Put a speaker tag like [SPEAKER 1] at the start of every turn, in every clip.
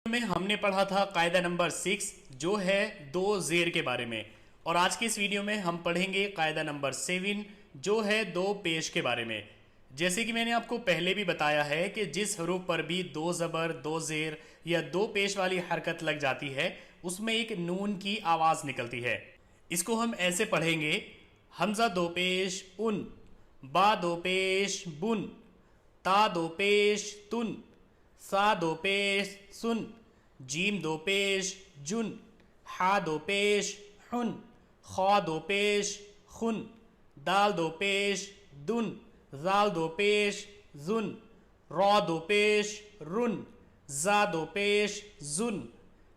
[SPEAKER 1] میں ہم نے پڑھا تھا قاعدہ نمبر 6 جو ہے دو زیر کے بارے میں، اور آج کی اس ویڈیو میں ہم پڑھیں گے قاعدہ نمبر 7 جو ہے دو پیش کے بارے میں۔ جیسے کہ میں نے آپ کو پہلے بھی بتایا ہے کہ جس حروف پر بھی دو زبر، دو زیر یا دو پیش والی حرکت لگ جاتی ہے اس میں ایک نون کی آواز نکلتی ہے۔ اس کو ہم ایسے پڑھیں گے: حمزہ دو پیش ان، با دو پیش بن، تا دو پیش تن، سا دو پیش سن، جیم دو پیش جن، حا دو پیش حن، خا دو پیش خن، دال دو پیش دن، زال دو پیش زن، را دو پیش رن، زا دو پیش زن،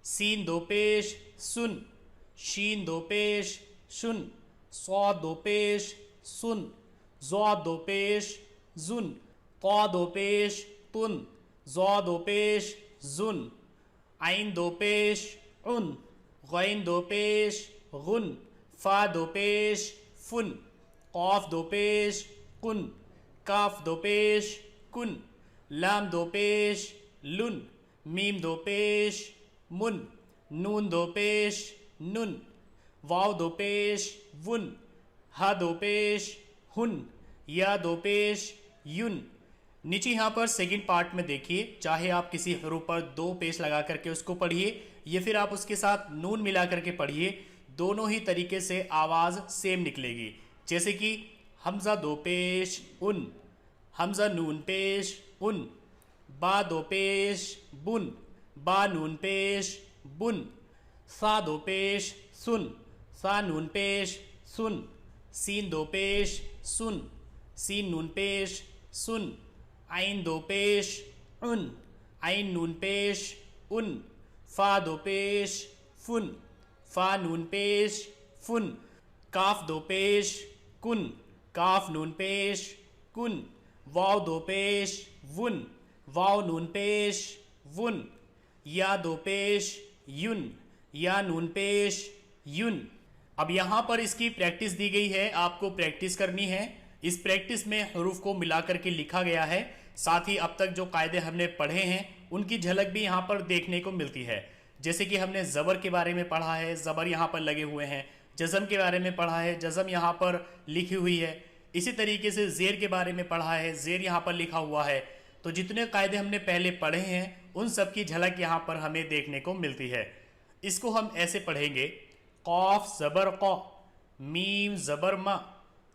[SPEAKER 1] سین دو پیش سن، شین دو پیش شن، صاد دو پیش سن، ضاد دو پیش زن، طا دو پیش تن، ظا دو پیش زن، عین دو پیش عن، غین دو پیش غن، فا دو پیش فن، قاف دو پیش قن، کاف دو پیش کن، لام دو پیش لن، میم دو پیش من، نون دو پیش نن، واو دو پیش ون، ہا دو پیش ہن، یا دو پیش یون۔ نیچے یہاں پر سیکنڈ پارٹ میں دیکھیے، چاہے آپ کسی حروف پر دو پیش لگا کر کے اس کو پڑھیے یا پھر آپ اس کے ساتھ نون ملا کر کے پڑھیے، دونوں ہی طریقے سے آواز سیم نکلے گی۔ جیسے کہ حمزہ دو پیش ان، حمزہ نون پیش ان، با دو پیش بن، با نون پیش بن، سا دو پیش سن، سا نون پیش سن، سین دو پیش سن، سین نون پیش سن، عین دو پیش عن، عین نون پیش ان، فا دو پیش فن، فا نون پیش فن، کاف دو پیش کن، کاف نون پیش کن، واو دو پیش ون، واو نون پیش ون، یا دو پیش یون، یا نون پیش یون۔ اب یہاں پر اس کی پریکٹس دی گئی ہے، آپ کو پریکٹس کرنی ہے۔ اس پریکٹس میں حروف کو ملا کر کے لکھا گیا ہے، ساتھ ہی اب تک جو قاعدے ہم نے پڑھے ہیں ان کی جھلک بھی یہاں پر دیکھنے کو ملتی ہے۔ جیسے کہ ہم نے زبر کے بارے میں پڑھا ہے، زبر یہاں پر لگے ہوئے ہیں، جزم کے بارے میں پڑھا ہے، جزم یہاں پر لکھی ہوئی ہے، اسی طریقے سے زیر کے بارے میں پڑھا ہے، زیر یہاں پر لکھا ہوا ہے۔ تو جتنے قاعدے ہم نے پہلے پڑھے ہیں ان سب کی جھلک یہاں پر ہمیں دیکھنے کو ملتی ہے۔ اس کو ہم ایسے پڑھیں گے: قاف زبر ق، میم زبر م،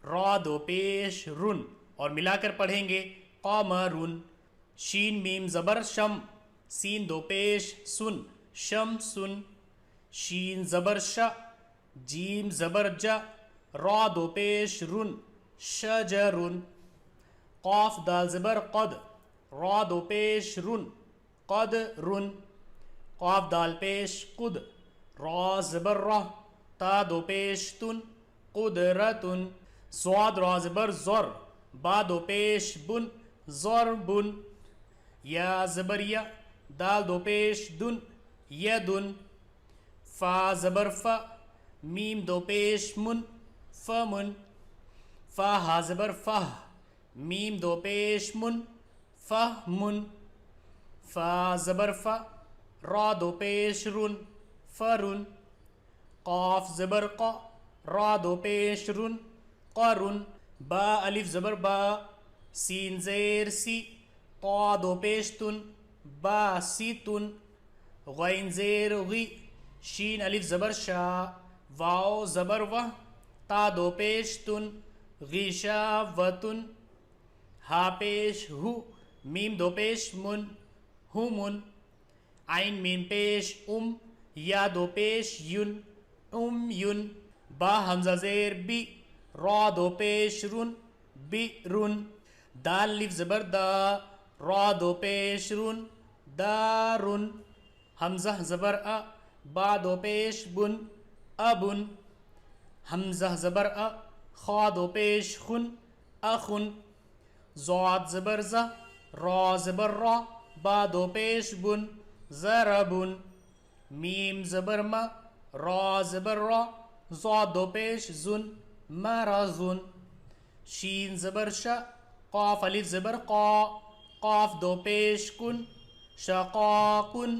[SPEAKER 1] را دو پیش رن، اور ملا کر پڑھیں گے: قمرن، شین میم زبر شم، سین دو پیش سن، شم سن، شین زبر ش، جیم زبر ج، را دو پیش رن، شجرن، قاف دال زبر قد، را دو پیش رن، قد رن، قاف دال پیش قد، را زبر رہ، تا دو پیش تن، قدرتن، صاد را زبر زر، با دو پیش بن، ضربن، یا زبر یا، دال دو پیش دن، یدن، فا زبر ف، میم دو پیش من، فمن، فا ہا زبر فہ، میم دو پیش من، فہمن، فا زبر ف، را دو پیش رن، فرن، قاف زبر ق، را دو پیش رن، قرن، با الف زبر با، سین زیر سی، طا دو پیش تن، با سی تن، غین زیر غی، شین الف زبر شا، واو زبر و، تا دو پیش تن، غیشا وتن، ہا پیش ہو، میم دو پیش من، ہمن، عین میم پیش یا دو پیش یون، یون، با حمزہ زیر بی، را دو پیش رن، رن، دال الف زبر دا، را دو پیش رن، دارن، حمزہ زبر ا، با دو پیش بن، ابن، حمزہ زبر ا، خا دو پیش خن، اخن، ضاد زبر ز، را زبر را، با دو پیش بن، ضربن، میم زبر م، را زبر را، ضاد دو پیش زن، مرضن، شین زبر ش، قاف الف زبر قا، قاف دو پیش کن، شقاقن،